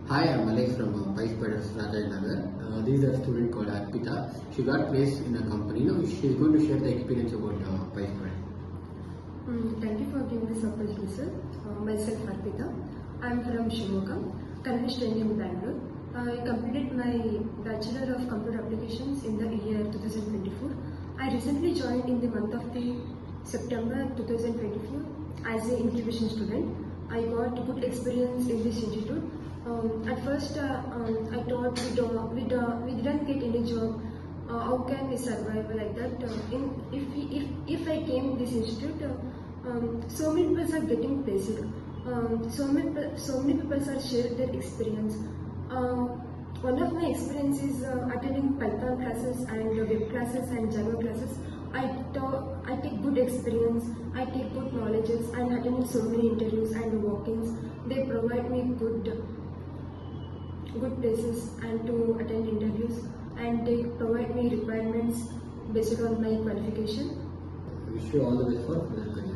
Hi, I'm Alex from PySpiders Rajajinagar. This is a student called Arpitha. She got placed in a company. Now she's going to share the experience about PySpider. Thank you for giving this opportunity, sir. Myself Arpitha. I'm from Shimoga, currently studying in Bangalore. I completed my Bachelor of Computer Applications in the year 2024. I recently joined in the month of September 2024 as an incubation student. I got good experience in this institute. At first, I thought we didn't get any job. How can we survive like that? If I came this institute, so many people are getting placed. So many people are sharing their experience. One of my experiences attending Python classes and web classes and Java classes. I take good experience. I take good knowledges and attending so many interviews and walk-ins. They provide me good places and to attend interviews, and they provide me requirements based on my qualification. I wish you all the best for further career.